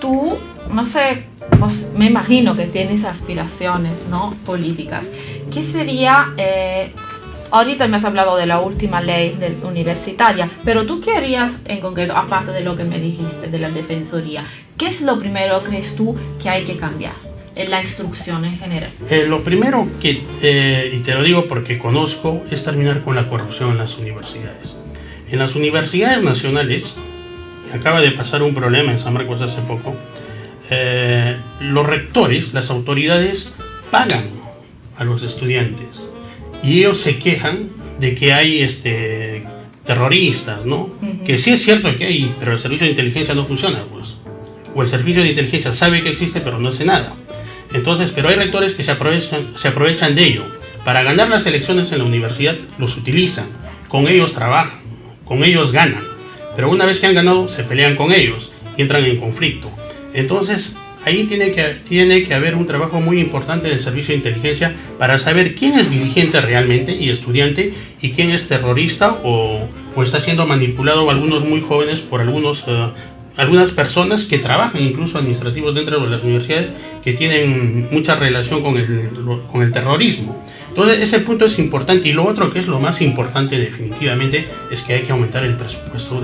tú, no sé, pues me imagino que tienes aspiraciones, ¿no?, políticas. ¿Qué sería, ahorita me has hablado de la última ley universitaria, pero tú qué harías en concreto, aparte de lo que me dijiste de la defensoría? ¿Qué es lo primero, crees tú, que hay que cambiar en la instrucción en general? Lo primero que, y te lo digo porque conozco, es terminar con la corrupción en las universidades. En las universidades nacionales, acaba de pasar un problema en San Marcos hace poco, los rectores, las autoridades, pagan a los estudiantes y ellos se quejan de que hay terroristas, ¿no? Uh-huh. Que sí es cierto que hay, pero el servicio de inteligencia no funciona, pues. O el servicio de inteligencia sabe que existe, pero no hace nada. Entonces, pero hay rectores que se aprovechan de ello. Para ganar las elecciones en la universidad, los utilizan, con ellos trabajan, con ellos ganan. Pero una vez que han ganado, se pelean con ellos y entran en conflicto. Entonces, ahí tiene que haber un trabajo muy importante del servicio de inteligencia para saber quién es dirigente realmente y estudiante y quién es terrorista o está siendo manipulado, algunos muy jóvenes, por algunas personas que trabajan incluso administrativos dentro de las universidades que tienen mucha relación con el terrorismo. Entonces ese punto es importante, y lo otro que es lo más importante definitivamente es que hay que aumentar el presupuesto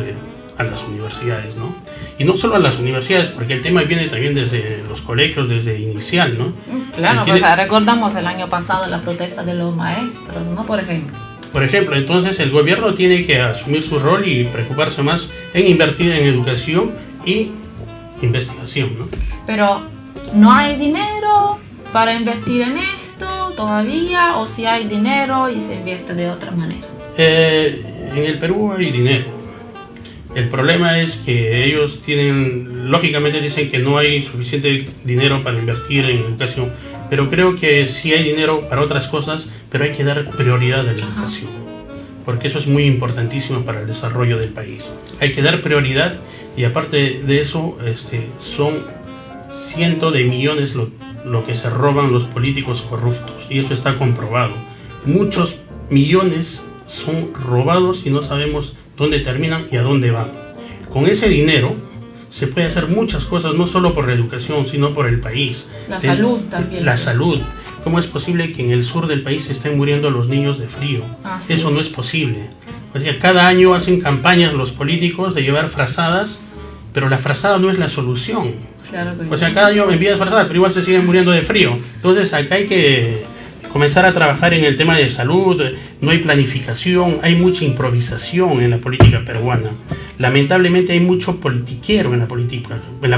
a las universidades, ¿no? Y no solo a las universidades, porque el tema viene también desde los colegios, desde inicial, ¿no? Claro, recordamos el año pasado la protesta de los maestros, ¿no? Por ejemplo, entonces el gobierno tiene que asumir su rol y preocuparse más en invertir en educación y investigación, ¿no? Pero no hay dinero para invertir en esto todavía, o si hay dinero y se invierte de otra manera. En el Perú hay dinero. El problema es que ellos lógicamente dicen que no hay suficiente dinero para invertir en educación, pero creo que sí hay dinero para otras cosas, pero hay que dar prioridad a la educación, porque eso es muy importantísimo para el desarrollo del país. Hay que dar prioridad, y aparte de eso, son cientos de millones lo que se roban los políticos corruptos, y eso está comprobado. Muchos millones son robados y no sabemos dónde terminan y a dónde van. Con ese dinero se puede hacer muchas cosas, no solo por la educación, sino por el país. Salud también. La salud. ¿Cómo es posible que en el sur del país estén muriendo los niños de frío? Eso no es posible. O sea, cada año hacen campañas los políticos de llevar frazadas, pero la frazada no es la solución. Claro que o sea, cada año envías frazadas, pero igual se siguen muriendo de frío. Entonces acá hay que comenzar a trabajar en el tema de salud. No hay planificación, hay mucha improvisación en la política peruana. Lamentablemente hay mucho politiquero en la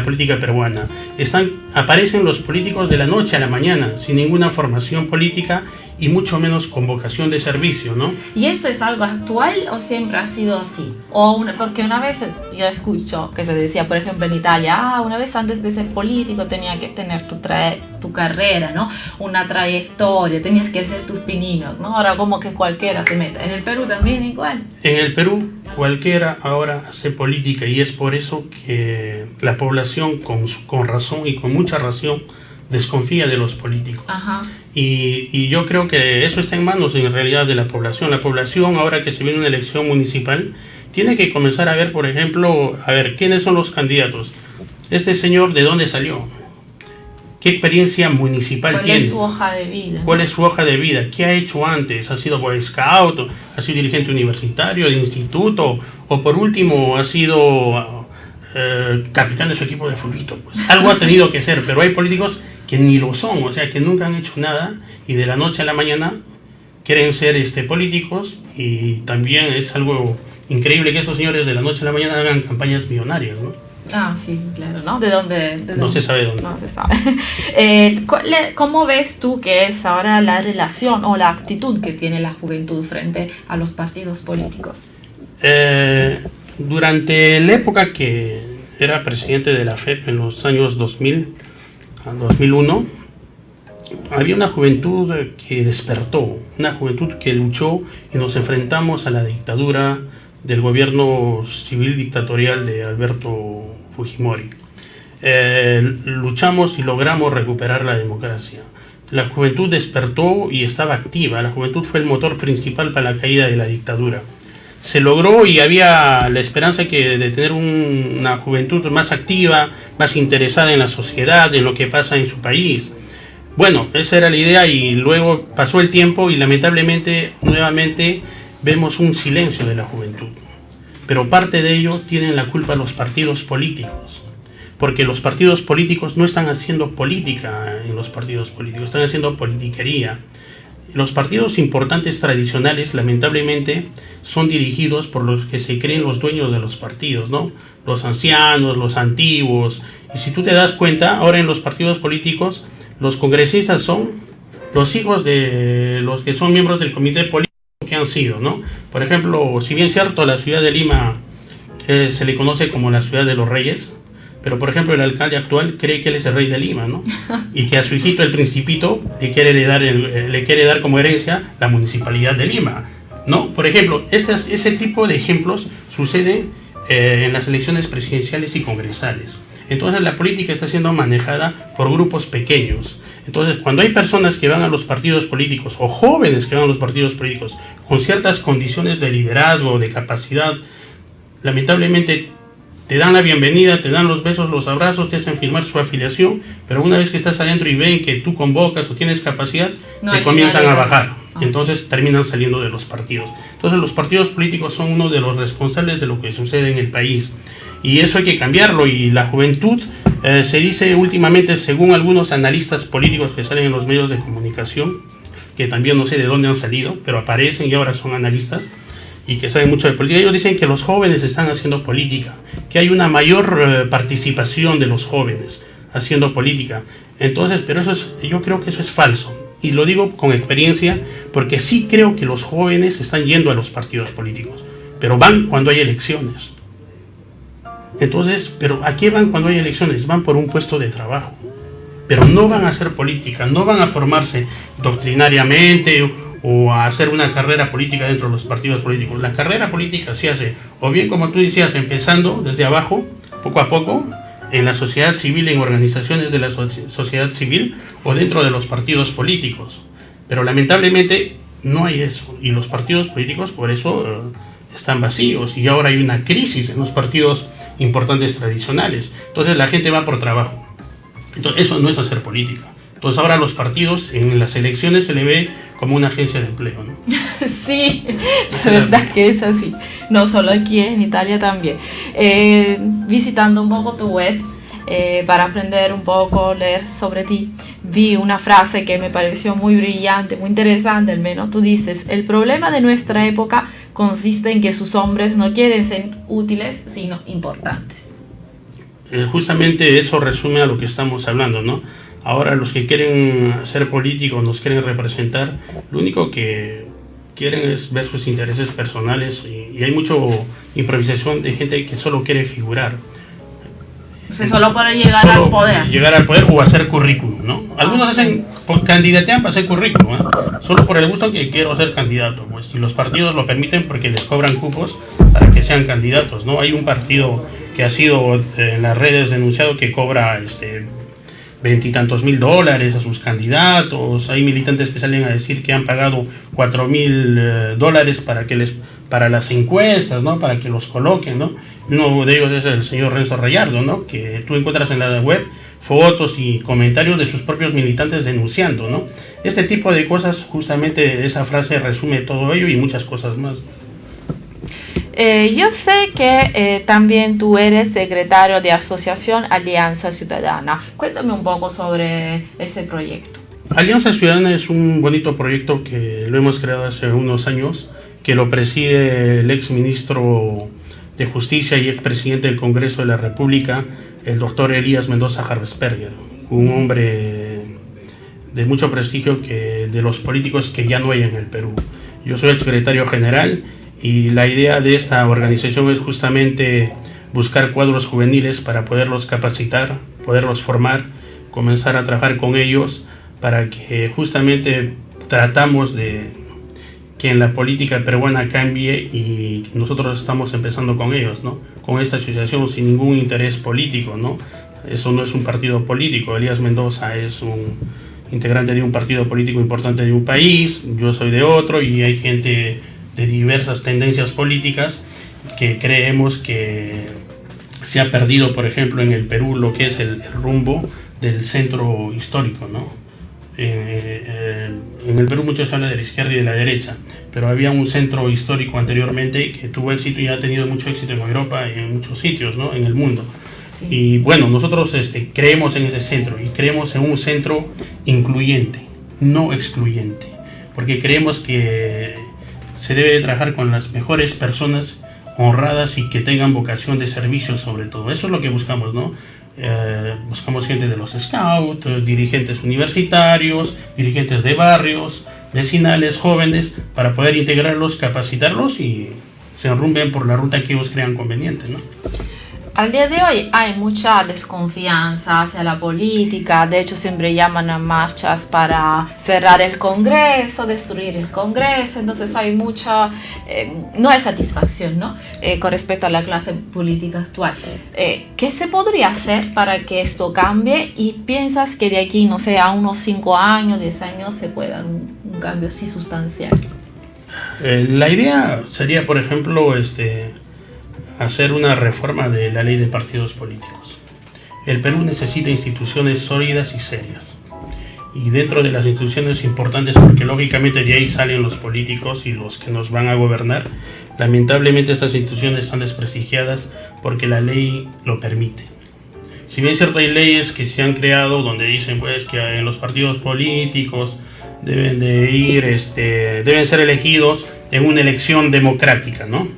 política peruana. Aparecen los políticos de la noche a la mañana, sin ninguna formación política y mucho menos con vocación de servicio, ¿no? ¿Y esto es algo actual o siempre ha sido así? Porque una vez yo escucho que se decía, por ejemplo, en Italia, una vez antes de ser político tenías que tener tu carrera, ¿no? Una trayectoria, tenías que hacer tus pininos, ¿no? Ahora como que cualquiera se mete. ¿En el Perú también igual? En el Perú cualquiera ahora hace política, y es por eso que la población con razón y con mucha razón desconfía de los políticos. Ajá. Y yo creo que eso está en manos en realidad de la población. La población, ahora que se viene una elección municipal, tiene que comenzar a ver, por ejemplo, quiénes son los candidatos. Este señor, ¿de dónde salió? ¿Qué experiencia municipal tiene? ¿Cuál es su hoja de vida? ¿Cuál es su hoja de vida? ¿Qué ha hecho antes? ¿Ha sido Boy Scout? ¿Ha sido dirigente universitario, de instituto? ¿O por último ha sido capitán de su equipo de fútbol? Pues algo ha tenido que ser, pero hay políticos que ni lo son, o sea, que nunca han hecho nada y de la noche a la mañana quieren ser políticos, y también es algo increíble que estos señores de la noche a la mañana hagan campañas millonarias, ¿no? Sí, claro, ¿no? ¿De dónde? No se sabe dónde. No se sabe. ¿Cómo ves tú que es ahora la relación o la actitud que tiene la juventud frente a los partidos políticos? Durante la época que era presidente de la FEP, en los años 2000 a 2001, había una juventud que despertó, una juventud que luchó, y nos enfrentamos a la dictadura del gobierno civil dictatorial de Alberto Fujimori. Luchamos y logramos recuperar la democracia. La juventud despertó y estaba activa. La juventud fue el motor principal para la caída de la dictadura. se logró y había la esperanza de tener una juventud más activa, más interesada en la sociedad, en lo que pasa en su país. Bueno, esa era la idea y luego pasó el tiempo y lamentablemente nuevamente vemos un silencio de la juventud. Pero parte de ello tienen la culpa los partidos políticos, porque los partidos políticos no están haciendo política en los partidos políticos, están haciendo politiquería. Los partidos importantes tradicionales, lamentablemente, son dirigidos por los que se creen los dueños de los partidos, ¿no? Los ancianos, los antiguos. Y si tú te das cuenta, ahora en los partidos políticos, los congresistas son los hijos de los que son miembros del comité político que han sido, ¿no? Por ejemplo, si bien cierto, la ciudad de Lima se le conoce como la ciudad de los reyes, pero por ejemplo el alcalde actual cree que él es el rey de Lima, ¿no? Y que a su hijito el Principito le quiere dar como herencia la municipalidad de Lima, ¿no? Por ejemplo, ese tipo de ejemplos suceden en las elecciones presidenciales y congresales. Entonces la política está siendo manejada por grupos pequeños. Entonces cuando hay personas que van a los partidos políticos o jóvenes que van a los partidos políticos con ciertas condiciones de liderazgo, de capacidad, lamentablemente te dan la bienvenida, te dan los besos, los abrazos, te hacen firmar su afiliación, pero una vez que estás adentro y ven que tú convocas o tienes capacidad, te comienzan a bajar. Entonces terminan saliendo de los partidos. Entonces los partidos políticos son uno de los responsables de lo que sucede en el país. Y eso hay que cambiarlo. Y la juventud, se dice últimamente, según algunos analistas políticos que salen en los medios de comunicación, que también no sé de dónde han salido, pero aparecen y ahora son analistas, y que saben mucho de política, ellos dicen que los jóvenes están haciendo política, que hay una mayor participación de los jóvenes haciendo política. Entonces, pero yo creo que eso es falso, y lo digo con experiencia, porque sí creo que los jóvenes están yendo a los partidos políticos, pero van cuando hay elecciones. Entonces, pero ¿a qué van cuando hay elecciones? Van por un puesto de trabajo, pero no van a hacer política, no van a formarse doctrinariamente o a hacer una carrera política dentro de los partidos políticos. La carrera política se hace, o bien como tú decías, empezando desde abajo, poco a poco, en la sociedad civil, en organizaciones de la sociedad civil, o dentro de los partidos políticos. Pero lamentablemente no hay eso, y los partidos políticos por eso están vacíos, y ahora hay una crisis en los partidos importantes tradicionales. Entonces la gente va por trabajo. Entonces eso no es hacer política. Entonces ahora los partidos en las elecciones se le ve como una agencia de empleo, ¿no? Sí, la verdad que es así. No solo aquí, en Italia también. Visitando un poco tu web para aprender un poco, leer sobre ti, vi una frase que me pareció muy brillante, muy interesante al menos. Tú dices, el problema de nuestra época consiste en que sus hombres no quieren ser útiles, sino importantes. Justamente eso resume a lo que estamos hablando, ¿no? Ahora los que quieren ser políticos, nos quieren representar, lo único que quieren es ver sus intereses personales y hay mucha improvisación de gente que solo quiere figurar. O sea, solo para llegar al poder. Llegar al poder o hacer currículum, ¿no? Algunos candidatean para hacer currículum, ¿eh? Solo por el gusto que quiero ser candidato, pues. Y los partidos lo permiten porque les cobran cupos para que sean candidatos, ¿no? Hay un partido que ha sido en las redes denunciado que cobra $20 y tantos mil a sus candidatos. Hay militantes que salen a decir que han pagado $4,000 para las encuestas, ¿no? Para que los coloquen, ¿no? Uno de ellos es el señor Renzo Rayardo, ¿no? Que tú encuentras en la web fotos y comentarios de sus propios militantes denunciando, ¿no? Este tipo de cosas, justamente esa frase resume todo ello y muchas cosas más. Yo sé que también tú eres secretario de Asociación Alianza Ciudadana. Cuéntame un poco sobre ese proyecto. Alianza Ciudadana es un bonito proyecto que lo hemos creado hace unos años, que lo preside el ex ministro de Justicia y ex presidente del Congreso de la República, el doctor Elías Mendoza Harvesperger, un hombre de mucho prestigio de los políticos que ya no hay en el Perú. Yo soy el secretario general y la idea de esta organización es justamente buscar cuadros juveniles para poderlos capacitar, poderlos formar, comenzar a trabajar con ellos para que justamente tratamos de que en la política peruana cambie y nosotros estamos empezando con ellos, ¿no? Con esta asociación sin ningún interés político, ¿no? Eso no es un partido político. Elías Mendoza es un integrante de un partido político importante de un país, yo soy de otro y hay gente de diversas tendencias políticas que creemos que se ha perdido, por ejemplo, en el Perú lo que es el rumbo del centro histórico, ¿no? En el Perú mucho se habla de la izquierda y de la derecha, pero había un centro histórico anteriormente que tuvo éxito y ha tenido mucho éxito en Europa y en muchos sitios, ¿no? En el mundo. Sí. Y bueno, nosotros creemos en ese centro y creemos en un centro incluyente, no excluyente, porque creemos que se debe de trabajar con las mejores personas honradas y que tengan vocación de servicio sobre todo. Eso es lo que buscamos, ¿no? Buscamos gente de los scouts, dirigentes universitarios, dirigentes de barrios, vecinales, jóvenes, para poder integrarlos, capacitarlos y se enrumben por la ruta que ellos crean conveniente, ¿no? Al día de hoy hay mucha desconfianza hacia la política, de hecho siempre llaman a marchas para cerrar el Congreso, destruir el Congreso, entonces hay mucha, no hay satisfacción, ¿no? Con respecto a la clase política actual. ¿Qué se podría hacer para que esto cambie? ¿Y piensas que de aquí, no sé, a unos 5 años, 10 años se pueda dar un cambio así sustancial? La idea sería, por ejemplo, hacer una reforma de la ley de partidos políticos. El Perú necesita instituciones sólidas y serias. Y dentro de las instituciones importantes, porque lógicamente de ahí salen los políticos y los que nos van a gobernar, lamentablemente estas instituciones están desprestigiadas porque la ley lo permite. Si bien es cierto, hay leyes que se han creado donde dicen pues que en los partidos políticos deben de ir, deben ser elegidos en una elección democrática, ¿no?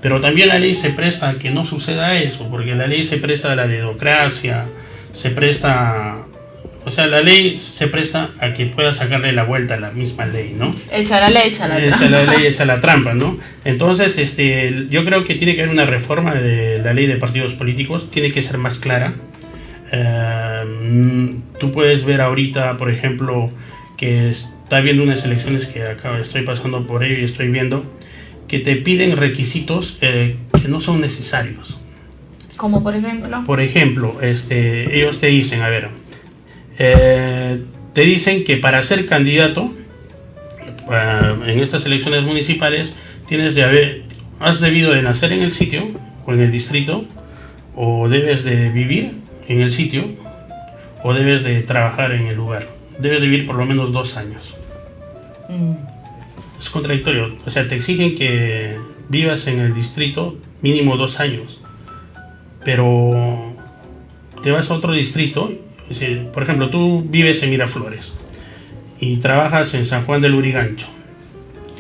Pero también la ley se presta a que no suceda eso, porque la ley se presta a la dedocracia, la ley se presta a que pueda sacarle la vuelta a la misma ley, ¿no? Echa la ley, echa la trampa. Echa la ley, echa la trampa, ¿no? Entonces, yo creo que tiene que haber una reforma de la ley de partidos políticos, tiene que ser más clara. Tú puedes ver ahorita, por ejemplo, que está habiendo unas elecciones que estoy pasando por ello y estoy viendo, que te piden requisitos que no son necesarios. ¿Como por ejemplo? Por ejemplo, ellos te dicen, te dicen que para ser candidato en estas elecciones municipales has debido de nacer en el sitio o en el distrito, o debes de vivir en el sitio, o debes de trabajar en el lugar. Debes de vivir por lo menos 2 años. Es contradictorio, o sea, te exigen que vivas en el distrito mínimo 2 años, pero te vas a otro distrito, por ejemplo, tú vives en Miraflores y trabajas en San Juan del Lurigancho.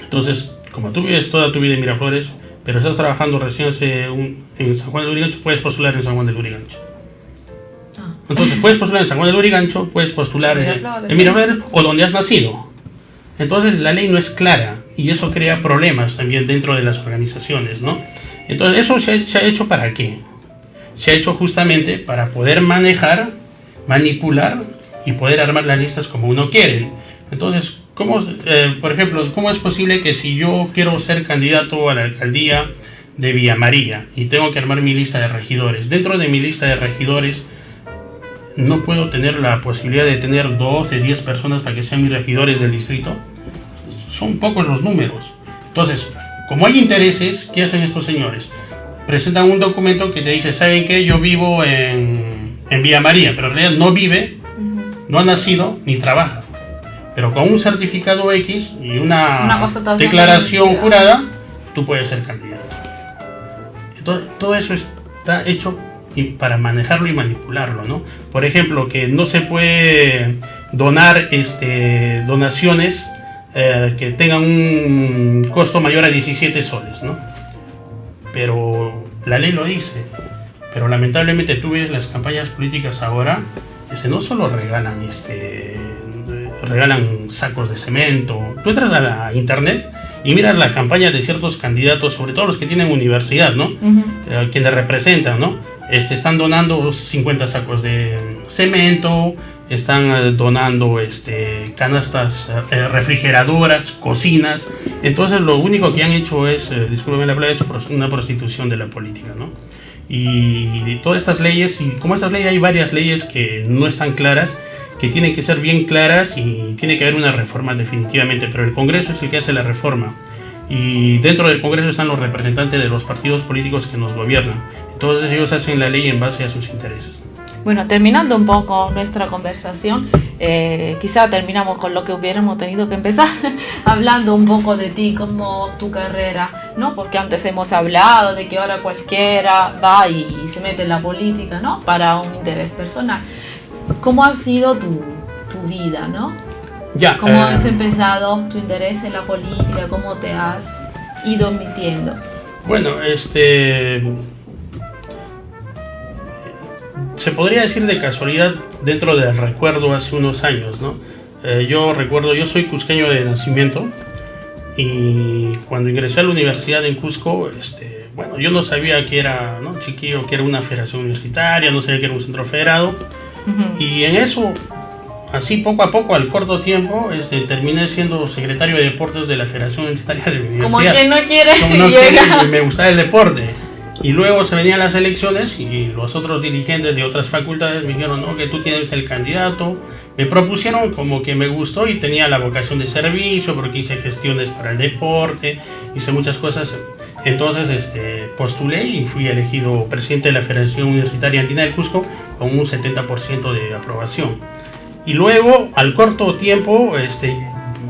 Entonces, como tú vives toda tu vida en Miraflores, pero estás trabajando recién en San Juan del Lurigancho, puedes postular en San Juan del Lurigancho. Entonces, puedes postular en San Juan del Lurigancho, puedes postular en Miraflores o donde has nacido. Entonces la ley no es clara y eso crea problemas también dentro de las organizaciones, ¿no? Entonces eso se ha hecho ¿para qué? Se ha hecho justamente para poder manejar, manipular y poder armar las listas como uno quiere. Entonces, por ejemplo, ¿cómo es posible que si yo quiero ser candidato a la alcaldía de Villa María y tengo que armar mi lista de regidores, dentro de mi lista de regidores no puedo tener la posibilidad de tener 12, 10 personas para que sean mis regidores del distrito? Son pocos los números. Entonces, como hay intereses, ¿qué hacen estos señores? Presentan un documento que te dice, ¿saben qué? Yo vivo en Villa María, pero en realidad no vive, no ha nacido, ni trabaja. Pero con un certificado X y una declaración jurada, tú puedes ser candidato. Entonces, todo eso está hecho para manejarlo y manipularlo, ¿no? Por ejemplo, que no se puede donar donaciones que tengan un costo mayor a 17 soles, ¿no? Pero la ley lo dice. Pero lamentablemente tú ves las campañas políticas ahora, no solo regalan sacos de cemento. Tú entras a la internet y miras la campaña de ciertos candidatos, sobre todo los que tienen universidad, ¿no? Quienes representan, ¿no? Están donando 50 sacos de cemento, están donando canastas refrigeradoras, cocinas. Entonces lo único que han hecho es, discúlpeme la palabra, es una prostitución de la política, ¿no? Y todas estas leyes, y como estas leyes hay varias leyes que no están claras, que tienen que ser bien claras y tiene que haber una reforma definitivamente, pero el Congreso es el que hace la reforma. y dentro del Congreso están los representantes de los partidos políticos que nos gobiernan. Entonces ellos hacen la ley en base a sus intereses. Bueno, terminando un poco nuestra conversación, quizá terminamos con lo que hubiéramos tenido que empezar, hablando un poco de ti, como tu carrera, ¿no? Porque antes hemos hablado de que ahora cualquiera va y se mete en la política, ¿no? Para un interés personal. ¿Cómo ha sido tu vida, ¿no? ¿Cómo has empezado tu interés en la política? ¿Cómo te has ido metiendo? Bueno, se podría decir de casualidad dentro del recuerdo hace unos años, ¿no? Yo recuerdo, yo soy cusqueño de nacimiento y cuando ingresé a la universidad en Cusco, bueno, yo no sabía que era, ¿no? Chiquillo, que era una federación universitaria, no sabía que era un centro federado. Y en eso, así poco a poco, al corto tiempo, terminé siendo secretario de deportes de la Federación Universitaria de mi universidad. Como quien no quiere, y me gustaba el deporte. Y luego se venían las elecciones y los otros dirigentes de otras facultades me dijeron, no, que tú tienes el candidato. Me propusieron, como que me gustó y tenía la vocación de servicio porque hice gestiones para el deporte, hice muchas cosas. Entonces postulé y fui elegido presidente de la Federación Universitaria Andina del Cusco con un 70% de aprobación. Y luego, al corto tiempo,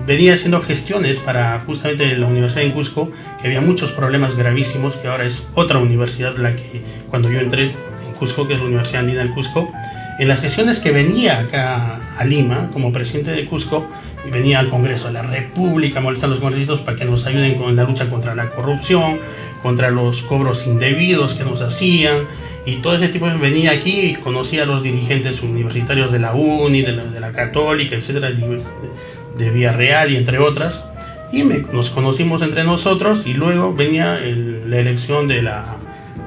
venía haciendo gestiones para justamente la universidad en Cusco, que había muchos problemas gravísimos, que ahora es otra universidad la que cuando yo entré en Cusco, que es la Universidad Andina del Cusco. En las gestiones que venía acá a Lima como presidente de Cusco, y venía al Congreso de la República, molestando a los congresistas para que nos ayuden con la lucha contra la corrupción, contra los cobros indebidos que nos hacían, y todo ese tipo. Venía aquí y conocía a los dirigentes universitarios de la UNI, de la Católica, etcétera, de Villarreal y entre otras, y nos conocimos entre nosotros, y luego venía la elección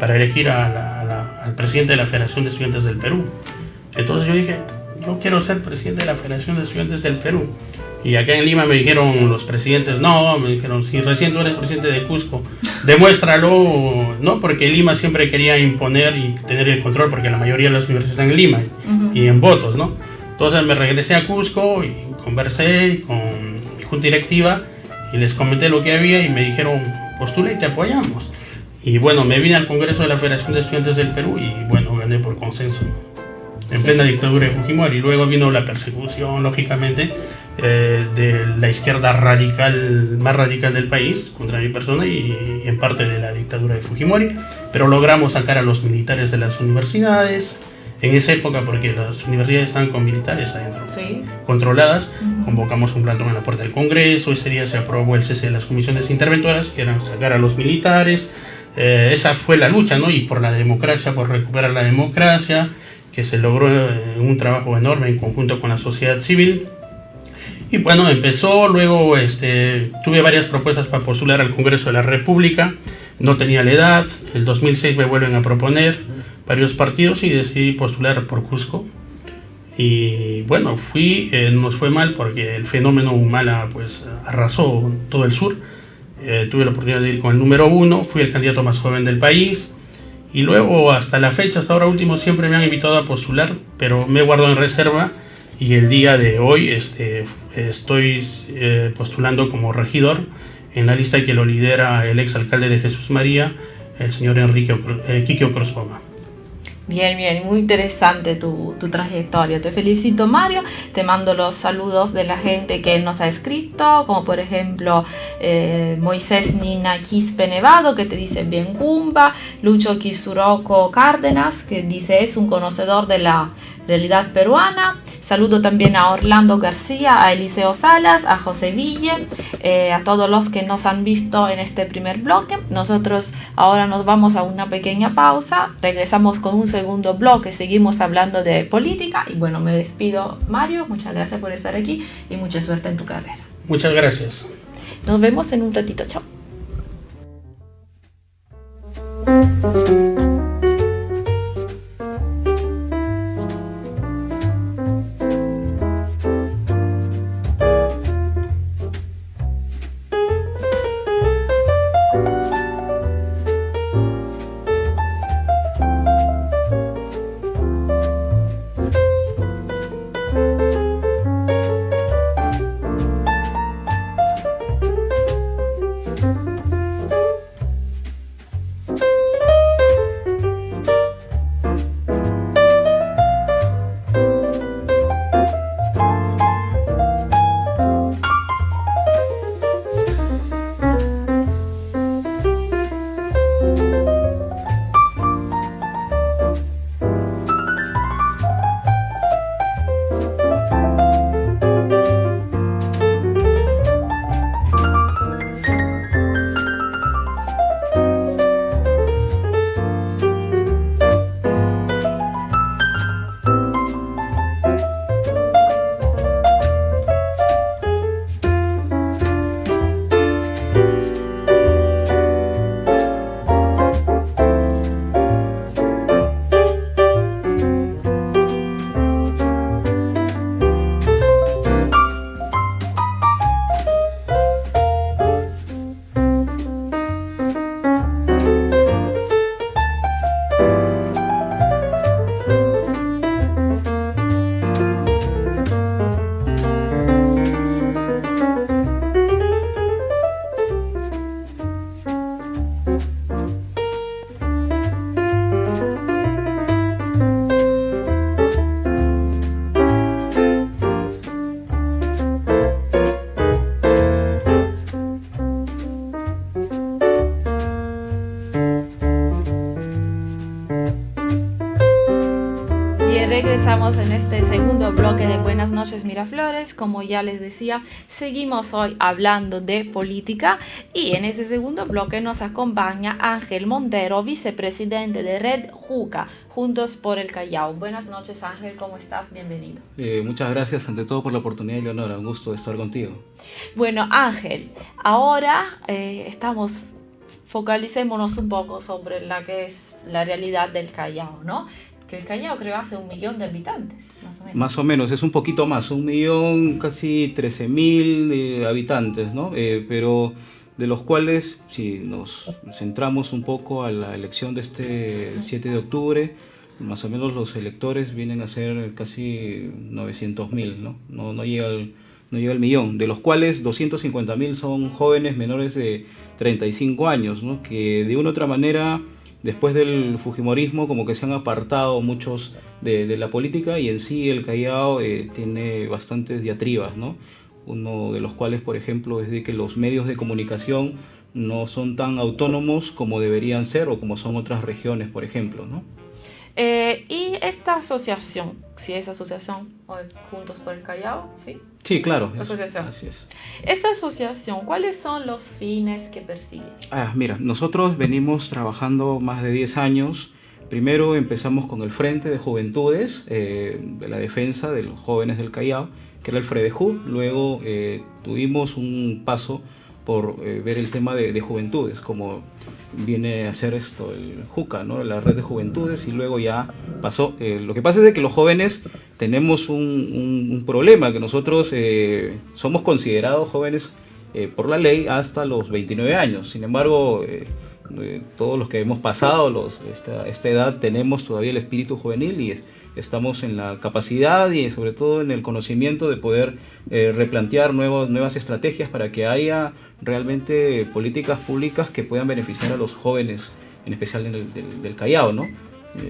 para elegir al presidente de la Federación de Estudiantes del Perú. Entonces yo dije, yo quiero ser presidente de la Federación de Estudiantes del Perú. Y acá en Lima me dijeron los presidentes, no, me dijeron, si recién tú eres presidente de Cusco, demuéstralo, ¿no? Porque Lima siempre quería imponer y tener el control, porque la mayoría de las universidades están en Lima y en votos, ¿no? Entonces me regresé a Cusco y conversé con mi junta directiva y les comenté lo que había y me dijeron, postula y te apoyamos. Y bueno, me vine al Congreso de la Federación de Estudiantes del Perú y bueno, gané por consenso, ¿no? En plena dictadura de Fujimori. Y luego vino la persecución, lógicamente, de la izquierda radical, más radical del país, contra mi persona y en parte de la dictadura de Fujimori. Pero logramos sacar a los militares de las universidades en esa época, porque las universidades estaban con militares adentro, ¿sí? Controladas. Convocamos un plantón en la puerta del Congreso. Ese día se aprobó el cese de las comisiones interventoras, que eran sacar a los militares. Esa fue la lucha, ¿no? Y por la democracia, por recuperar la democracia, que se logró un trabajo enorme en conjunto con la sociedad civil. Y bueno, empezó, luego tuve varias propuestas para postular al Congreso de la República, no tenía la edad. El 2006 me vuelven a proponer varios partidos y decidí postular por Cusco. Y bueno, nos fue mal porque el fenómeno Humala pues arrasó todo el sur. Tuve la oportunidad de ir con el número 1, fui el candidato más joven del país. Y luego hasta la fecha, hasta ahora último, siempre me han invitado a postular, pero me guardo en reserva. Y el día de hoy estoy postulando como regidor en la lista que lo lidera el exalcalde de Jesús María, el señor Quique Ocrospoma. Bien, bien, muy interesante tu trayectoria. Te felicito, Mario. Te mando los saludos de la gente que nos ha escrito, como por ejemplo Moisés Nina Quispe Nevado, que te dice bien Cumba, Lucho Kisuroco Cárdenas, que dice es un conocedor de la realidad peruana. Saludo también a Orlando García, a Eliseo Salas, a José Ville, a todos los que nos han visto en este primer bloque. Nosotros ahora nos vamos a una pequeña pausa, regresamos con un segundo bloque, seguimos hablando de política y bueno, me despido, Mario, muchas gracias por estar aquí y mucha suerte en tu carrera. Muchas gracias. Nos vemos en un ratito, chao. Regresamos en este segundo bloque de Buenas noches Miraflores. Como ya les decía, seguimos hoy hablando de política y en este segundo bloque nos acompaña Ángel Montero, vicepresidente de Red Juca, Juntos por el Callao. Buenas noches, Ángel, ¿cómo estás? Bienvenido. Muchas gracias ante todo por la oportunidad, Leonora, un gusto estar contigo. Bueno, Ángel, ahora focalicémonos un poco sobre la que es la realidad del Callao, ¿no? Que el Callao creo hace 1 millón de habitantes, más o menos. Más o menos, es un poquito más, 1 millón, casi 13.000 habitantes, ¿no? Pero de los cuales, si nos centramos un poco a la elección de este 7 de octubre, más o menos los electores vienen a ser casi 900.000, ¿no? No llega al millón, de los cuales 250.000 son jóvenes menores de 35 años, ¿no? Que de una u otra manera, después del fujimorismo, como que se han apartado muchos de la política, y en sí el Callao tiene bastantes diatribas, ¿no? Uno de los cuales, por ejemplo, es de que los medios de comunicación no son tan autónomos como deberían ser o como son otras regiones, por ejemplo, ¿no? Y esta asociación, si es asociación Juntos por el Callao, ¿sí? Sí, claro. Asociación. Así es. Esta asociación, ¿cuáles son los fines que persigue? Mira, nosotros venimos trabajando más de 10 años. Primero empezamos con el Frente de Juventudes, de la defensa de los jóvenes del Callao, que era el FREDEJU. Luego tuvimos un paso por ver el tema de juventudes, como viene a ser esto, el JUCA, ¿no? La red de juventudes, y luego ya pasó. Lo que pasa es de que los jóvenes tenemos un problema, que nosotros somos considerados jóvenes por la ley hasta los 29 años. Sin embargo, todos los que hemos pasado esta edad tenemos todavía el espíritu juvenil y estamos en la capacidad y sobre todo en el conocimiento de poder replantear nuevas estrategias para que haya realmente políticas públicas que puedan beneficiar a los jóvenes, en especial del Callao, ¿no?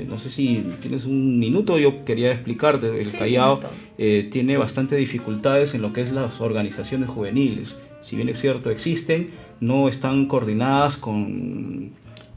No sé si tienes un minuto, yo quería explicarte. El Callao tiene bastantes dificultades en lo que es las organizaciones juveniles. Si bien es cierto, existen, no están coordinadas con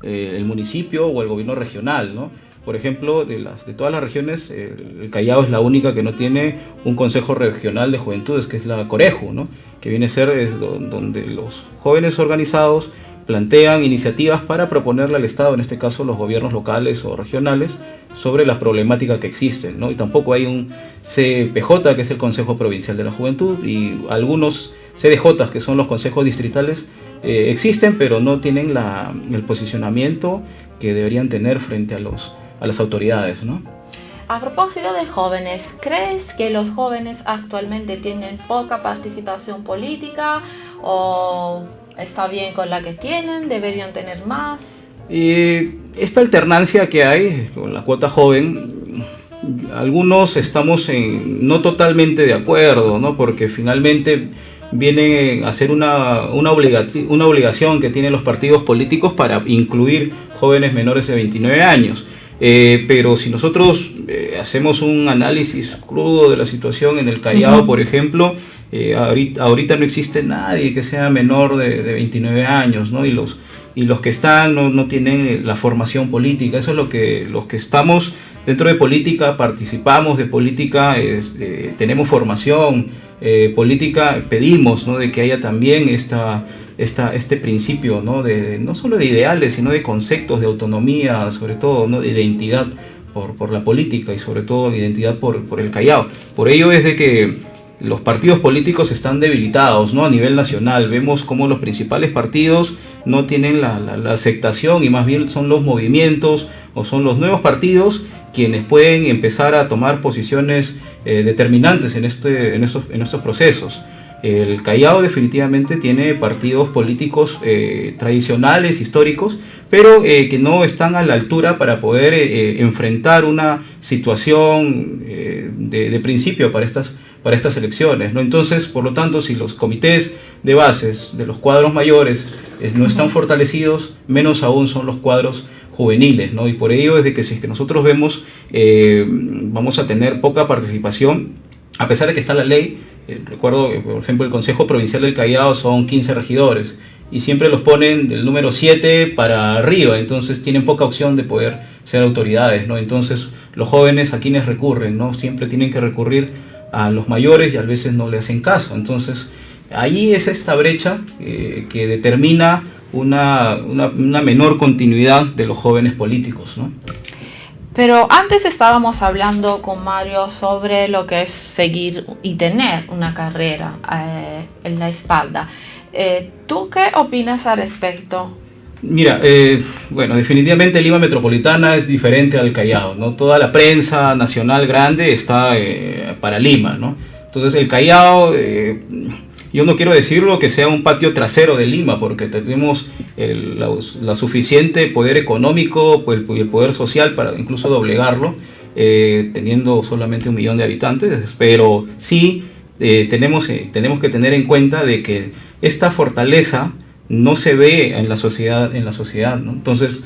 el municipio o el gobierno regional, ¿no? Por ejemplo, de todas las regiones, el Callao es la única que no tiene un consejo regional de juventudes, que es la Coreju, ¿no? Que viene a ser donde los jóvenes organizados plantean iniciativas para proponerle al Estado, en este caso los gobiernos locales o regionales, sobre la problemática que existen, ¿no? Y tampoco hay un CPJ, que es el Consejo Provincial de la Juventud, y algunos CDJ, que son los consejos distritales, existen, pero no tienen el posicionamiento que deberían tener frente a las autoridades, ¿no? A propósito de jóvenes, ¿crees que los jóvenes actualmente tienen poca participación política o está bien con la que tienen, deberían tener más? Esta alternancia que hay con la cuota joven, algunos estamos no totalmente de acuerdo, ¿no? Porque finalmente viene a ser una obligación que tienen los partidos políticos para incluir jóvenes menores de 29 años. Pero si nosotros hacemos un análisis crudo de la situación en el Callao, por ejemplo, ahorita no existe nadie que sea menor de 29 años, ¿no? Y los que están no tienen la formación política. Eso es los que estamos dentro de política, participamos de política, tenemos formación política, pedimos, ¿no? De que haya también este principio, ¿no? No solo de ideales, sino de conceptos de autonomía, sobre todo, ¿no? De identidad por la política y sobre todo de identidad por el Callao. Por ello es de que los partidos políticos están debilitados, ¿no? A nivel nacional. Vemos cómo los principales partidos no tienen la aceptación, y más bien son los movimientos o son los nuevos partidos quienes pueden empezar a tomar posiciones determinantes en estos procesos. El Callao definitivamente tiene partidos políticos tradicionales, históricos, pero que no están a la altura para poder enfrentar una situación de principio para estas elecciones, ¿no? Entonces, por lo tanto, si los comités de bases de los cuadros mayores no están fortalecidos, menos aún son los cuadros juveniles, ¿no? Y por ello es de que si es que nosotros vemos, vamos a tener poca participación, a pesar de que está la ley. Recuerdo que, por ejemplo, el Consejo Provincial del Callao son 15 regidores y siempre los ponen del número 7 para arriba, entonces tienen poca opción de poder ser autoridades, ¿no? Entonces los jóvenes a quienes recurren, ¿no? Siempre tienen que recurrir a los mayores y a veces no le hacen caso. Entonces, ahí es esta brecha que determina una menor continuidad de los jóvenes políticos, ¿no? Pero antes estábamos hablando con Mario sobre lo que es seguir y tener una carrera en la espalda. ¿Tú qué opinas al respecto? Mira, bueno, definitivamente Lima Metropolitana es diferente al Callao, ¿no? Toda la prensa nacional grande está para Lima, ¿no? Entonces el Callao, yo no quiero decirlo que sea un patio trasero de Lima, porque tenemos la suficiente poder económico y el poder social para incluso doblegarlo, teniendo solamente 1 millón de habitantes, pero sí tenemos que tener en cuenta de que esta fortaleza no se ve en la sociedad, ¿no? Entonces,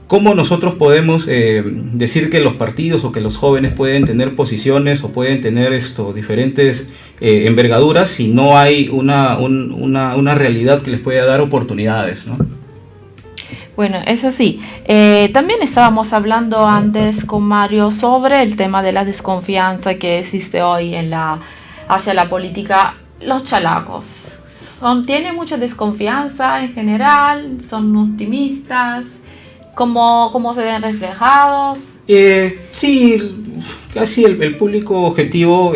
¿cómo nosotros podemos decir que los partidos o que los jóvenes pueden tener posiciones o pueden tener diferentes envergaduras si no hay una realidad que les pueda dar oportunidades, ¿no? Bueno, eso sí. También estábamos hablando antes con Mario sobre el tema de la desconfianza que existe hoy hacia la política. Los chalacos tienen mucha desconfianza en general, son optimistas. ¿Cómo se ven reflejados? Sí, casi el público objetivo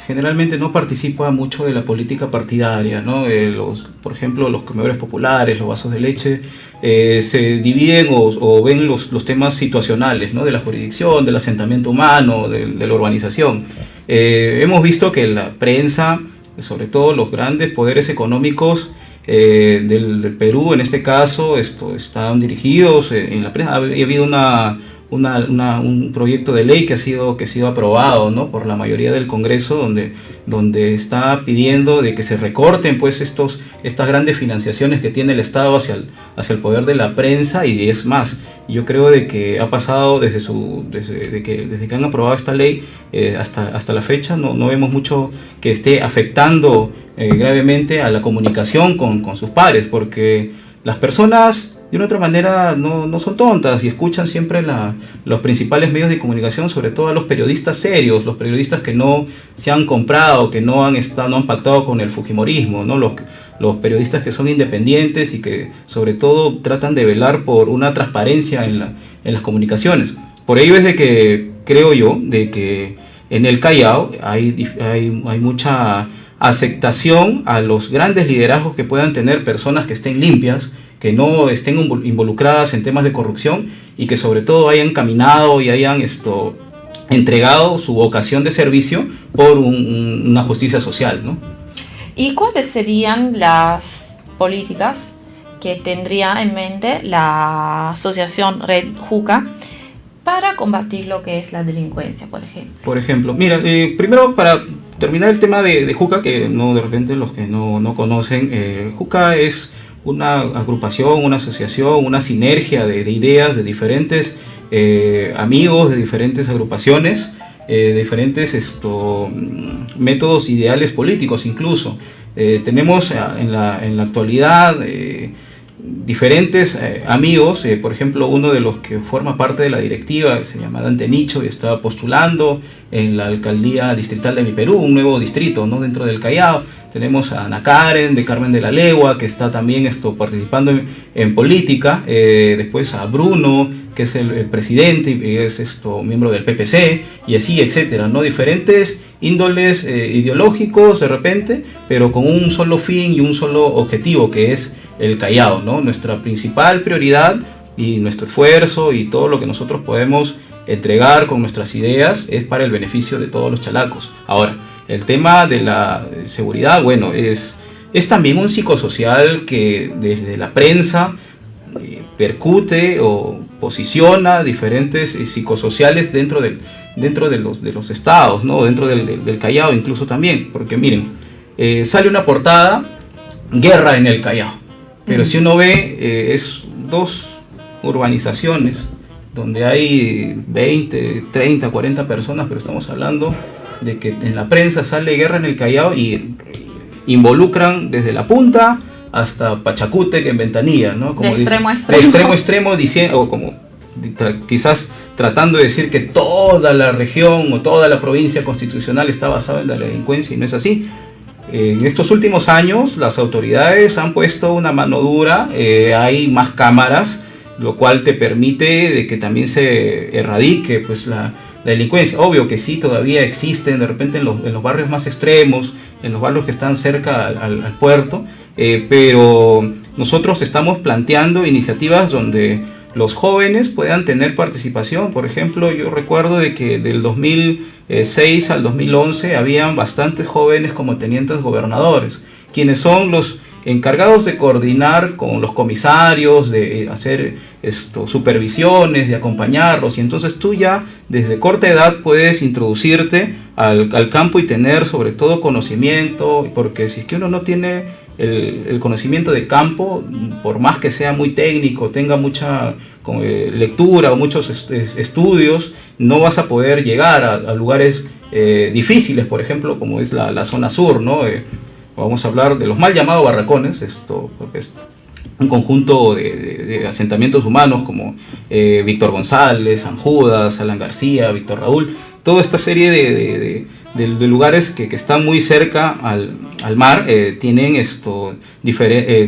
generalmente no participa mucho de la política partidaria, ¿no? Por ejemplo, los comedores populares, los vasos de leche, se dividen o ven los temas situacionales, ¿no? De la jurisdicción, del asentamiento humano, de la urbanización. Hemos visto que la prensa, sobre todo los grandes poderes económicos del Perú, en este caso, están dirigidos en la prensa. Ha habido un proyecto de ley que ha sido aprobado, ¿no? Por la mayoría del Congreso, donde está pidiendo de que se recorten pues estas grandes financiaciones que tiene el Estado hacia el poder de la prensa. Y es más, yo creo de que ha pasado desde que han aprobado esta ley hasta la fecha, no vemos mucho que esté afectando gravemente a la comunicación con sus pares, porque las personas de una otra manera no son tontas y escuchan siempre los principales medios de comunicación, sobre todo a los periodistas serios, los periodistas que no se han comprado, que no han pactado con el fujimorismo, ¿no? Los periodistas que son independientes y que sobre todo tratan de velar por una transparencia en las comunicaciones. Por ello es de que creo yo de que en el Callao hay mucha aceptación a los grandes liderazgos que puedan tener personas que estén limpias, que no estén involucradas en temas de corrupción y que sobre todo hayan caminado y hayan entregado su vocación de servicio por una justicia social, ¿no? ¿Y cuáles serían las políticas que tendría en mente la asociación Red Juca para combatir lo que es la delincuencia, por ejemplo? Por ejemplo, mira, primero para terminar el tema de Juca, que de repente los que no conocen, Juca es una agrupación, una asociación, una sinergia de ideas de diferentes amigos, de diferentes agrupaciones, de diferentes métodos ideales políticos incluso. Tenemos en la actualidad diferentes amigos, por ejemplo, uno de los que forma parte de la directiva se llama Dante Nicho y está postulando en la alcaldía distrital de Mi Perú, un nuevo distrito, ¿no? Dentro del Callao. Tenemos a Ana Karen de Carmen de la Legua, que está también participando en política. Después a Bruno, que es el presidente y es miembro del PPC, y así, etcétera, ¿no? Diferentes índoles ideológicos de repente, pero con un solo fin y un solo objetivo, que es el Callao, ¿no? Nuestra principal prioridad y nuestro esfuerzo y todo lo que nosotros podemos entregar con nuestras ideas es para el beneficio de todos los chalacos. Ahora, el tema de la seguridad, bueno, es también un psicosocial que desde la prensa percute o posiciona diferentes psicosociales dentro de los estados, ¿no? Dentro del Callao incluso también, porque miren, sale una portada, guerra en el Callao, pero si uno ve, es 2 urbanizaciones donde hay 20, 30, 40 personas, pero estamos hablando de que en la prensa sale guerra en el Callao y involucran desde la punta hasta Pachacútec en Ventanilla, ¿no? Como de extremo a extremo. extremo. De extremo a extremo, diciendo, o como quizás tratando de decir que toda la región o toda la provincia constitucional está basada en la delincuencia, y no es así. En estos últimos años las autoridades han puesto una mano dura, hay más cámaras, lo cual te permite de que también se erradique pues la delincuencia. Obvio que sí, todavía existen de repente en los barrios más extremos, en los barrios que están cerca al puerto, pero nosotros estamos planteando iniciativas donde los jóvenes puedan tener participación. Por ejemplo, yo recuerdo de que del 2006 al 2011 habían bastantes jóvenes como tenientes gobernadores, quienes son los encargados de coordinar con los comisarios, de hacer supervisiones, de acompañarlos, y entonces tú ya desde corta edad puedes introducirte al campo y tener sobre todo conocimiento, porque si es que uno no tiene el conocimiento de campo, por más que sea muy técnico, tenga mucha lectura o muchos estudios, no vas a poder llegar a lugares difíciles, por ejemplo, como es la zona sur, ¿no? Vamos a hablar de los mal llamados barracones, porque es un conjunto de asentamientos humanos como Víctor González, San Judas, Alan García, Víctor Raúl, toda esta serie de lugares que están muy cerca al mar, tienen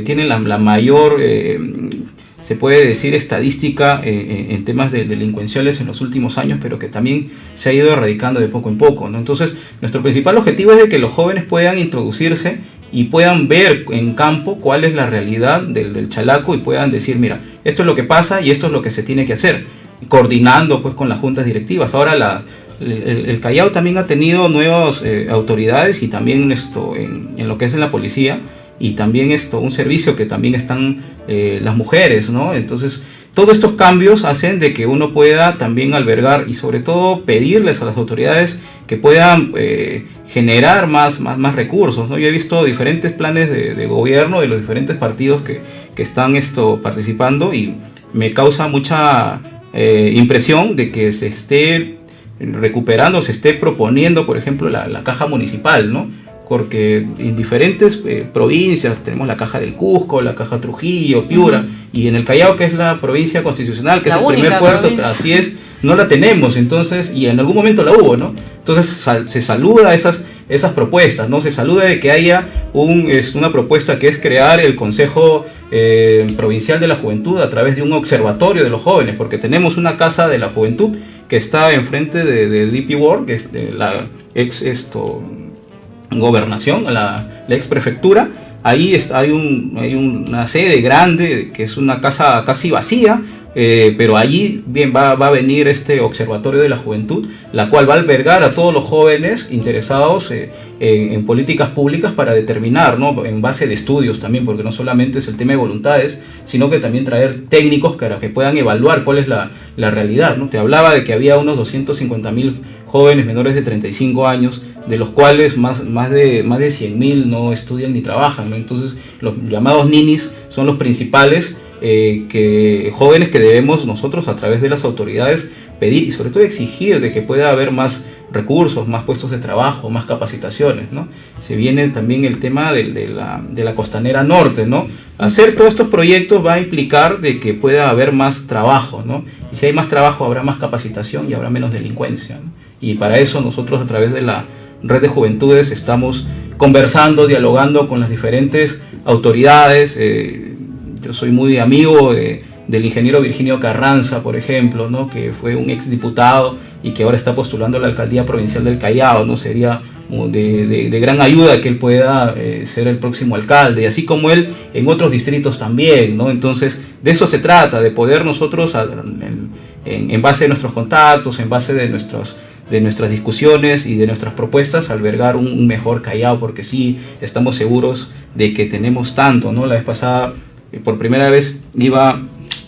tienen la mayor, se puede decir, estadística en temas de delincuenciales en los últimos años, pero que también se ha ido erradicando de poco en poco, ¿no? Entonces, nuestro principal objetivo es de que los jóvenes puedan introducirse y puedan ver en campo cuál es la realidad del Chalaco y puedan decir, mira, esto es lo que pasa y esto es lo que se tiene que hacer, coordinando pues con las juntas directivas. Ahora el Callao también ha tenido nuevas autoridades, y también en lo que es en la policía, y también un servicio que también están las mujeres, ¿no? Entonces todos estos cambios hacen de que uno pueda también albergar y sobre todo pedirles a las autoridades que puedan generar más recursos, ¿no? Yo he visto diferentes planes de gobierno de los diferentes partidos que están participando, y me causa mucha impresión de que se esté recuperando, se esté proponiendo, por ejemplo, la caja municipal, ¿no? Porque en diferentes provincias tenemos la caja del Cusco, la caja Trujillo, Piura, y en el Callao, que es la provincia constitucional, que es el primer puerto, provincia. Así es, no la tenemos, entonces, y en algún momento la hubo, ¿no? Entonces se saluda esas propuestas, ¿no? Se saluda de que haya una propuesta que es crear el Consejo Provincial de la Juventud a través de un observatorio de los jóvenes, porque tenemos una casa de la juventud que está enfrente de DP World, que es de la ex gobernación, la ex prefectura. Ahí hay una sede grande que es una casa casi vacía, pero allí bien va a venir este observatorio de la juventud, la cual va a albergar a todos los jóvenes interesados en políticas públicas para determinar, ¿no? En base de estudios también, porque no solamente es el tema de voluntades, sino que también traer técnicos para que puedan evaluar cuál es la realidad, ¿no? Te hablaba de que había unos 250.000 jóvenes menores de 35 años, de los cuales más de 100.000 no estudian ni trabajan, ¿no? Entonces los llamados ninis son los principales jóvenes que debemos nosotros a través de las autoridades pedir y sobre todo exigir de que pueda haber más recursos, más puestos de trabajo, más capacitaciones, ¿no? Se viene también el tema de la costanera norte, ¿no? Hacer todos estos proyectos va a implicar de que pueda haber más trabajo, ¿no? Y si hay más trabajo habrá más capacitación y habrá menos delincuencia, ¿no? Y para eso nosotros a través de la Red de Juventudes estamos conversando, dialogando con las diferentes autoridades. Yo soy muy amigo del ingeniero Virginio Carranza, por ejemplo, ¿no? Que fue un exdiputado y que ahora está postulando a la alcaldía provincial del Callao, ¿no? Sería de gran ayuda que él pueda ser el próximo alcalde, y así como él en otros distritos también, ¿no? Entonces de eso se trata, de poder nosotros en base a nuestros contactos, en base de nuestras discusiones y de nuestras propuestas, albergar un mejor Callao, porque sí estamos seguros de que tenemos tanto, ¿no? La vez pasada, por primera vez, iba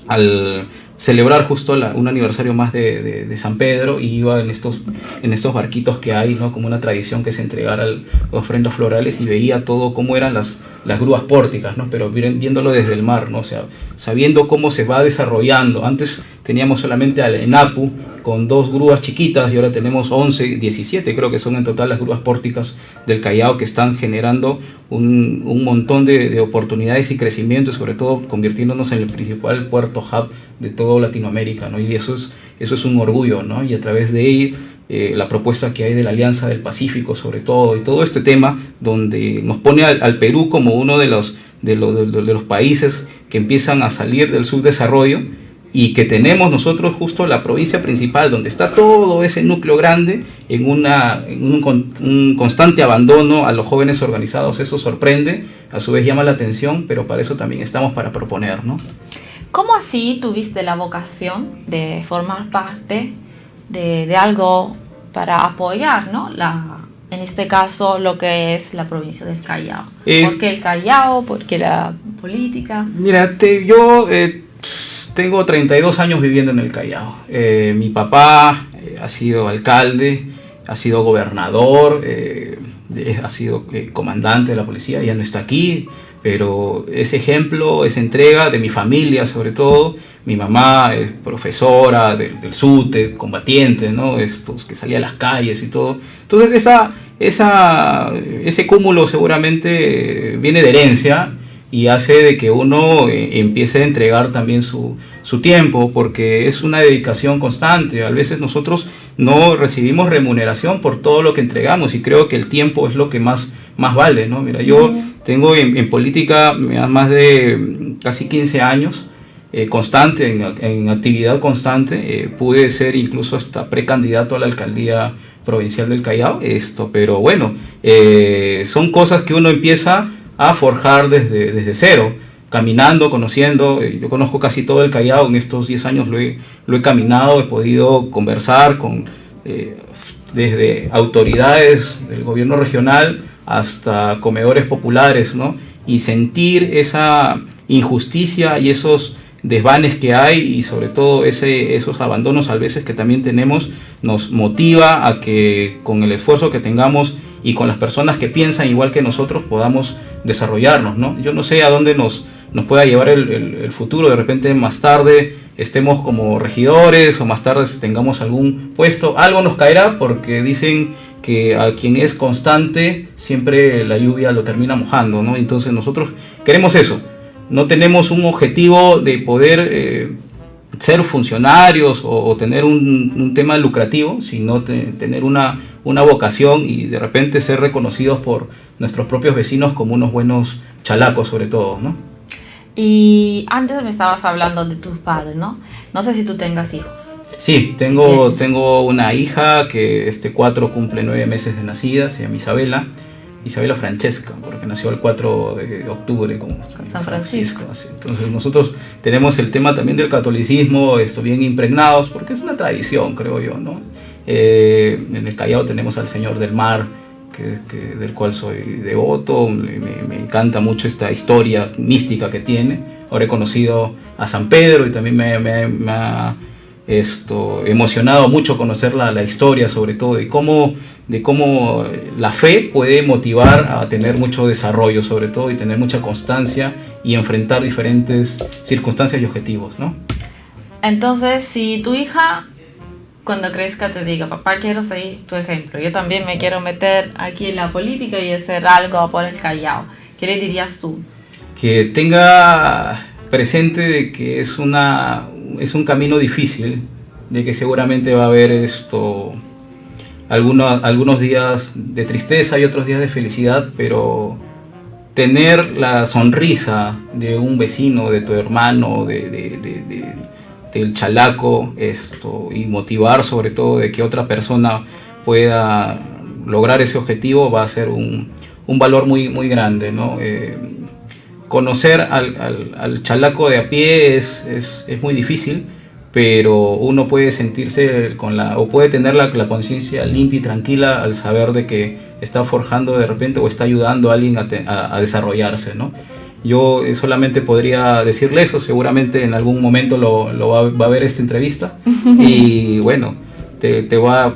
al celebrar justo un aniversario más de San Pedro, y iba en estos barquitos que hay, ¿no? Como una tradición que es entregar ofrendas florales, y veía todo cómo eran las las grúas pórticas, ¿no? Pero viéndolo desde el mar, ¿no? O sea, sabiendo cómo se va desarrollando. Antes teníamos solamente al ENAPU con 2 grúas chiquitas y ahora tenemos 11, 17 creo que son en total las grúas pórticas del Callao, que están generando un montón de oportunidades y crecimiento, y sobre todo convirtiéndonos en el principal puerto hub de toda Latinoamérica, ¿no? Y eso es un orgullo, ¿no? Y a través de ello, la propuesta que hay de la Alianza del Pacífico, sobre todo, y todo este tema donde nos pone al Perú como uno de los países que empiezan a salir del subdesarrollo, y que tenemos nosotros justo la provincia principal donde está todo ese núcleo grande en un constante abandono a los jóvenes organizados. Eso sorprende, a su vez llama la atención, pero para eso también estamos, para proponer, ¿no? ¿Cómo así tuviste la vocación de formar parte de algo para apoyar, ¿no? En este caso, lo que es la provincia del Callao? ¿Por qué el Callao? ¿Por qué la política? Mira, yo tengo 32 años viviendo en el Callao. Mi papá ha sido alcalde, ha sido gobernador, ha sido comandante de la policía, ya no está aquí, pero ese ejemplo, esa entrega de mi familia, sobre todo, mi mamá es profesora del SUTE, combatiente, ¿no? Que salía a las calles y todo. Entonces ese cúmulo seguramente viene de herencia, y hace de que uno empiece a entregar también su tiempo, porque es una dedicación constante. A veces nosotros no recibimos remuneración por todo lo que entregamos, y creo que el tiempo es lo que más vale, ¿no? Mira, yo tengo en política más de casi 15 años, constante, en actividad constante. Pude ser incluso hasta precandidato a la alcaldía provincial del Callao, pero bueno, son cosas que uno empieza a forjar desde cero, caminando, conociendo. Yo conozco casi todo el Callao, en estos 10 años lo he caminado, he podido conversar con desde autoridades del gobierno regional hasta comedores populares, ¿no? Y sentir esa injusticia y esos desvanes que hay, y sobre todo esos abandonos a veces que también tenemos, nos motiva a que con el esfuerzo que tengamos y con las personas que piensan igual que nosotros podamos desarrollarnos, ¿no? Yo no sé a dónde nos pueda llevar el futuro. De repente más tarde estemos como regidores, o más tarde tengamos algún puesto, algo nos caerá, porque dicen que a quien es constante siempre la lluvia lo termina mojando, ¿no? Entonces nosotros queremos eso. No tenemos un objetivo de poder ser funcionarios o tener un tema lucrativo, sino tener una vocación, y de repente ser reconocidos por nuestros propios vecinos como unos buenos chalacos, sobre todo, ¿no? Y antes me estabas hablando de tus padres, ¿no? No sé si tú tengas hijos. Sí, tengo una hija que 4 cumple 9 meses de nacida, se llama Isabela Francesca, porque nació el 4 de octubre como San Francisco. Así. Entonces nosotros tenemos el tema también del catolicismo bien impregnados, porque es una tradición, creo yo, ¿no? En el Callao tenemos al Señor del Mar, del cual soy devoto. Me encanta mucho esta historia mística que tiene. Ahora he conocido a San Pedro, y también me ha emocionado mucho conocer la historia, sobre todo de cómo la fe puede motivar a tener mucho desarrollo, sobre todo, y tener mucha constancia y enfrentar diferentes circunstancias y objetivos, ¿no? Entonces, si tu hija cuando crezca te diga, papá, quiero seguir tu ejemplo, yo también me quiero meter aquí en la política y hacer algo por el Callao, ¿qué le dirías tú? Que tenga presente de que es un camino difícil, de que seguramente va a haber algunos días de tristeza y otros días de felicidad, pero tener la sonrisa de un vecino, de tu hermano, del chalaco, y motivar sobre todo de que otra persona pueda lograr ese objetivo, va a ser un valor muy, muy grande, ¿no? Conocer al chalaco de a pie es muy difícil, pero uno puede sentirse o puede tener la conciencia limpia y tranquila al saber de que está forjando de repente, o está ayudando a alguien a desarrollarse, ¿no? Yo solamente podría decirle eso. Seguramente en algún momento va a ver esta entrevista. Y bueno,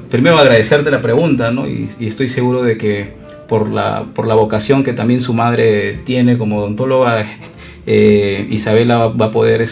primero agradecerte la pregunta, ¿no? Y estoy seguro de que por la vocación que también su madre tiene como odontóloga, Isabela va a poder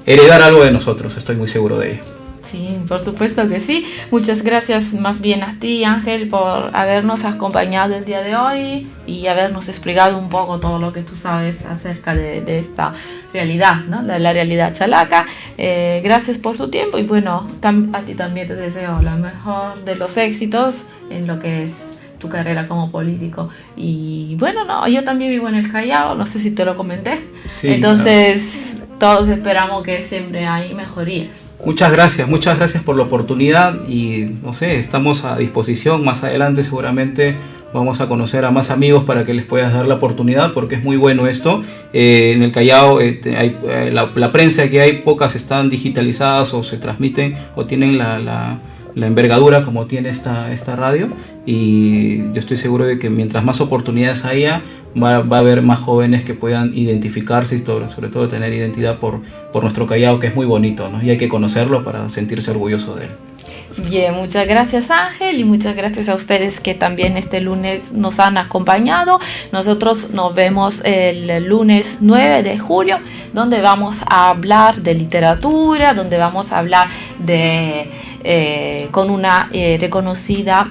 heredar algo de nosotros, estoy muy seguro de ello. Sí, por supuesto que sí. Muchas gracias más bien a ti, Ángel, por habernos acompañado el día de hoy y habernos explicado un poco todo lo que tú sabes acerca de esta realidad, ¿no? De la realidad chalaca. Gracias por tu tiempo y bueno, a ti también te deseo la mejor de los éxitos en lo que es tu carrera como político. Y bueno, no, yo también vivo en el Callao, no sé si te lo comenté. Sí, entonces, todos esperamos que siempre hay mejorías. Muchas gracias por la oportunidad y no sé, estamos a disposición. Más adelante seguramente vamos a conocer a más amigos para que les puedas dar la oportunidad, porque es muy bueno esto. En el Callao la prensa que hay, pocas están digitalizadas o se transmiten o tienen la envergadura como tiene esta radio, y yo estoy seguro de que mientras más oportunidades haya, va a haber más jóvenes que puedan identificarse y sobre todo tener identidad por nuestro Callao, que es muy bonito, ¿no? Y hay que conocerlo para sentirse orgulloso de él. Bien, muchas gracias, Ángel, y muchas gracias a ustedes que también este lunes nos han acompañado. Nosotros nos vemos el lunes 9 de julio, donde vamos a hablar de literatura, donde vamos a hablar con una reconocida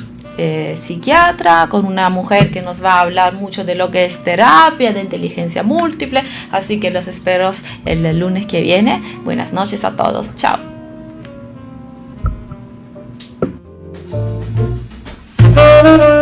psiquiatra, con una mujer que nos va a hablar mucho de lo que es terapia, de inteligencia múltiple. Así que los espero el lunes que viene. Buenas noches a todos. Chao. Thank you.